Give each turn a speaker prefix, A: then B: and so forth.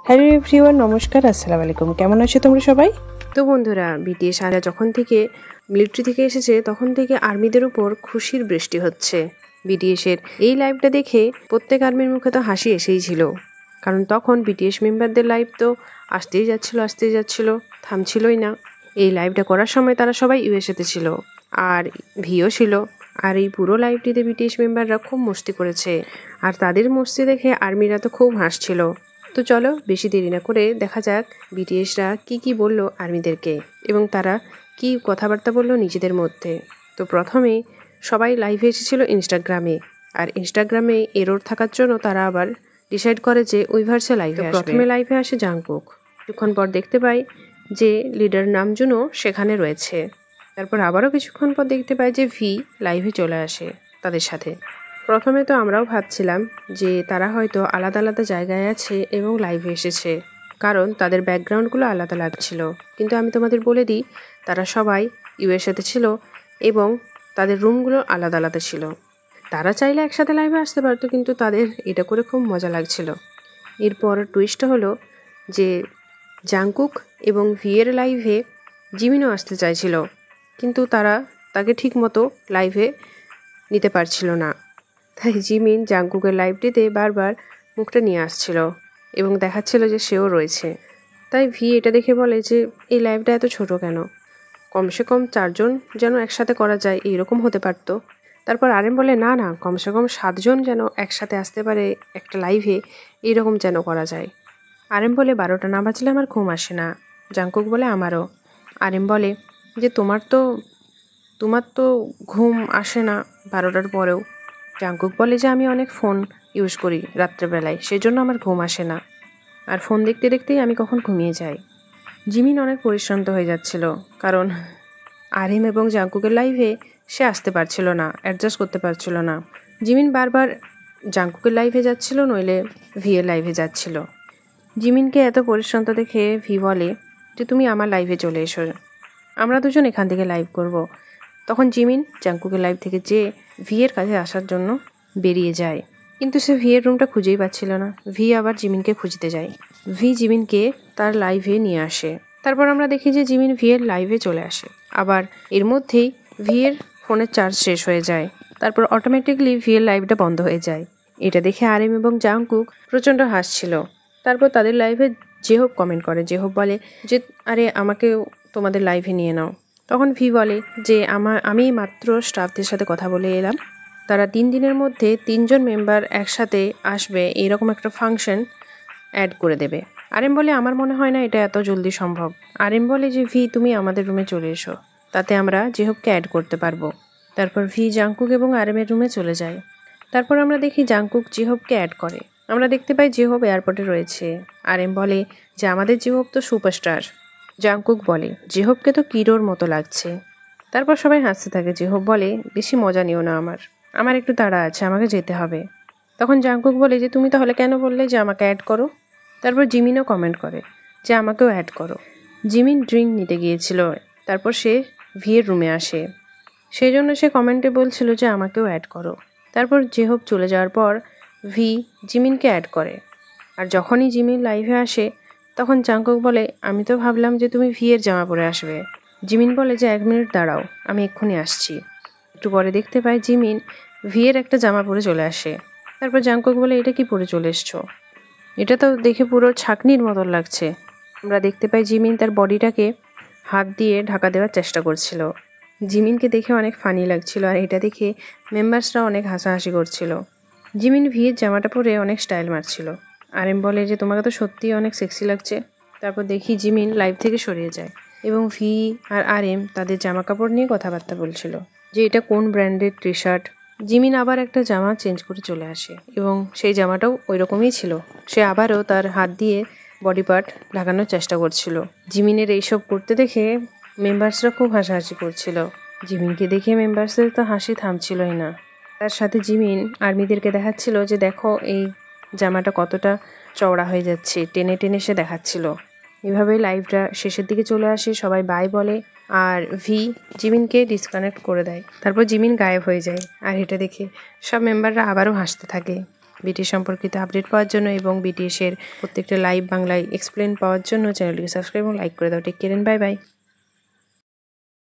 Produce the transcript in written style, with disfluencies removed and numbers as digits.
A: Hello everyone, নমস্কার, আসসালামু আলাইকুম। কেমন আছো তোমরা সবাই?
B: তো বন্ধুরা, বিটিএস আরা যখন থেকে মিলিটারি থেকে এসেছে তখন থেকে আর্মিদের উপর খুশির বৃষ্টি হচ্ছে। বিটিএসের এই লাইভটা দেখে প্রত্যেক আর্মির মুখে তো হাসি এসেই ছিল, কারণ তখন বিটিএস মেম্বারদের লাইভ তো আসতেই যাচ্ছিল, থামছিলই না। এই লাইভটা করার সময় তারা সবাই ইউএসএতে ছিল, আর ভিও ছিল। আর এই পুরো লাইভটিতে বিটিএস মেম্বাররা খুব মস্তি করেছে, আর তাদের মস্তি দেখে আর্মিরা তো খুব হাসছিল। তো চলো বেশি দেরি না করে দেখা যাক বিটিএসরা কি বললো আর্মিদেরকে, এবং তারা কি কথাবার্তা বললো নিজেদের মধ্যে। তো প্রথমে সবাই লাইভে এসেছিল ইনস্টাগ্রামে, আর ইনস্টাগ্রামে এরর থাকার জন্য তারা আবার ডিসাইড করে যে উইভার্সে লাইভে আসবে। প্রথমে লাইভে আসে জাংকুক, কিছুক্ষণ পর দেখতে পাই যে লিডার নামজুনও সেখানে রয়েছে। তারপর আবারও কিছুক্ষণ পর দেখতে পাই যে ভি লাইভে চলে আসে তাদের সাথে। প্রথমে তো আমরাও ভাবছিলাম যে তারা হয়তো আলাদা আলাদা জায়গায় আছে এবং লাইভে এসেছে, কারণ তাদের ব্যাকগ্রাউন্ডগুলো আলাদা লাগছিল। কিন্তু আমি তোমাদের বলে দিই, তারা সবাই ইউএসএতে ছিল এবং তাদের রুমগুলো আলাদা আলাদা ছিল। তারা চাইলে একসাথে লাইভে আসতে পারতো, কিন্তু তাদের এটা করে খুব মজা লাগছিল। এরপর টুইস্টটা হলো যে জাংকুক এবং ভিয়ের লাইভে জিমিনও আসতে চাইছিল, কিন্তু তারা তাকে ঠিক মতো লাইভে নিতে পারছিল না। তাই জিমিন জাংকুকের লাইভটিতে বারবার মুখটা নিয়ে আসছিল এবং দেখাচ্ছিল যে সেও রয়েছে। তাই ভি এটা দেখে বলে যে এই লাইভটা এত ছোট কেন, কমসে কম 4 জন যেন একসাথে করা যায়, এইরকম হতে পারতো। তারপর আরএম বলে না না, কমসে কম 7 জন যেন একসাথে আসতে পারে একটা লাইভে, এইরকম যেন করা যায়। আরএম বলে 12টা না বাজলে আমার ঘুম আসে না। জাংকুক বলে আমারও। আরএম বলে যে তোমার তো ঘুম আসে না 12টার পরেও। জাংকুক বলে যে আমি অনেক ফোন ইউজ করি রাত্রেবেলায়, সেজন্য আমার ঘুম আসে না, আর ফোন দেখতে দেখতেই আমি কখন ঘুমিয়ে যাই। জিমিন অনেক পরিশ্রান্ত হয়ে যাচ্ছিল, কারণ আরএম এবং জাংকুকের লাইভে সে আসতে পারছিল না, অ্যাডজাস্ট করতে পারছিল না। জিমিন বারবার জাংকুকের লাইভে যাচ্ছিল, নইলে ভিএর লাইভে যাচ্ছিল। জিমিনকে এত পরিশ্রান্ত দেখে ভি বলে যে তুমি আমার লাইভে চলে এসো, আমরা দুজন এখান থেকে লাইভ করব। তখন জিমিন জাংকুকের লাইভ থেকে যে ভিয়ের কাছে আসার জন্য বেরিয়ে যায়, কিন্তু সে ভিয়ের রুমটা খুঁজেই পাচ্ছিল না। ভি আবার জিমিনকে খুঁজতে যায়। ভি জিমিনকে তার লাইভে নিয়ে আসে। তারপর আমরা দেখি যে জিমিন ভিয়ের লাইভে চলে আসে, আবার এর মধ্যেই ভিয়ের ফোনের চার্জ শেষ হয়ে যায়। তারপর অটোমেটিকলি ভিয়ের লাইভটা বন্ধ হয়ে যায়। এটা দেখে আরএম এবং জাংকুক প্রচণ্ড হাসছিল। তারপর তাদের লাইভে জেহব কমেন্ট করে। জেহব বলে যে আরে আমাকেও তোমাদের লাইভে নিয়ে নাও। তখন ভি বলে যে আমি মাত্র স্টাফদের সাথে কথা বলে এলাম, তারা 3 দিনের মধ্যে 3 জন মেম্বার একসাথে আসবে এরকম একটা ফাংশন অ্যাড করে দেবে। আরএম বলে আমার মনে হয় না এটা এত জলদি সম্ভব। আরএম বলে যে ভি তুমি আমাদের রুমে চলে এসো, তাতে আমরা জেহবকে অ্যাড করতে পারবো। তারপর ভি জাংকুক এবং আরএমের রুমে চলে যায়। তারপর আমরা দেখি জাংকুক জেহবকে অ্যাড করে। আমরা দেখতে পাই জেহব এয়ারপোর্টে রয়েছে। আরএম বলে যে আমাদের জেহব তো সুপারস্টার। জাংকুক বলে জেহবকে তো কিরোর মতো লাগছে। তারপর সবাই হাসতে থাকে। জেহব বলে বেশি মজা নিও না, আমার একটু তাড়া আছে, আমাকে যেতে হবে। তখন জাংকুক বলে যে তুমি তাহলে কেন বললে যে আমাকে অ্যাড করো। তারপর জিমিনও কমেন্ট করে যে আমাকেও অ্যাড করো। জিমিন ড্রিঙ্ক নিতে গিয়েছিল, তারপর সে ভিয়ের রুমে আসে, সেই জন্য সে কমেন্টে বলছিল যে আমাকেও অ্যাড করো। তারপর জেহব চলে যাওয়ার পর ভি জিমিনকে অ্যাড করে। আর যখনই জিমিন লাইভে আসে তখন জাংকুক বলে আমি তো ভাবলাম যে তুমি ভিয়ের জামা পরে আসবে। জিমিন বলে যে 1 মিনিট দাঁড়াও, আমি এক্ষুনি আসছি। একটু পরে দেখতে পাই জিমিন ভিয়ের একটা জামা পরে চলে আসে। তারপর জাংকুক বলে এটা কি পরে চলে এসছো, এটা তো দেখে পুরো ছাকনির মতন লাগছে। আমরা দেখতে পাই জিমিন তার বডিটাকে হাত দিয়ে ঢাকা দেওয়ার চেষ্টা করছিল। জিমিনকে দেখে অনেক ফানি লাগছিল, আর এটা দেখে মেম্বার্সরা অনেক হাসাহাসি করছিল। জিমিন ভিয়ের জামাটা পরে অনেক স্টাইল মারছিল। আরএম বলে যে তোমাকে তো সত্যিই অনেক সেক্সি লাগছে। তারপর দেখি জিমিন লাইভ থেকে সরিয়ে যায় এবং ভি আর আরএম তাদের জামা কাপড় নিয়ে কথাবার্তা বলছিল যে এটা কোন ব্র্যান্ডের টি শার্ট। জিমিন আবার একটা জামা চেঞ্জ করে চলে আসে এবং সেই জামাটাও ওই রকমই ছিল। সে আবারও তার হাত দিয়ে বডি পার্ট ঢাকানোর চেষ্টা করছিল। জিমিনের এইসব করতে দেখে মেম্বার্সরা খুব হাসাহাসি করছিল। জিমিনকে দেখে মেম্বার্সদের তো হাসি থামছিলই না। তার সাথে জিমিন আর্মিদেরকে দেখাচ্ছিল যে দেখো এই জামাটা কতটা চওড়া হয়ে যাচ্ছে, টেনে টেনে সে দেখাচ্ছিল। এভাবে লাইভটা শেষের দিকে চলে আসে, সবাই বাই বলে আর ভি জিমিনকে ডিসকানেক্ট করে দেয়। তারপর জিমিন গায়েব হয়ে যায়, আর এটা দেখে সব মেম্বাররা আবারও হাসতে থাকে। বিটিএস সম্পর্কিত আপডেট পাওয়ার জন্য এবং বিটিএসের প্রত্যেকটা লাইভ বাংলায় এক্সপ্লেন পাওয়ার জন্য চ্যানেলটিকে সাবস্ক্রাইব এবং লাইক করে দাও। Take care, bye by.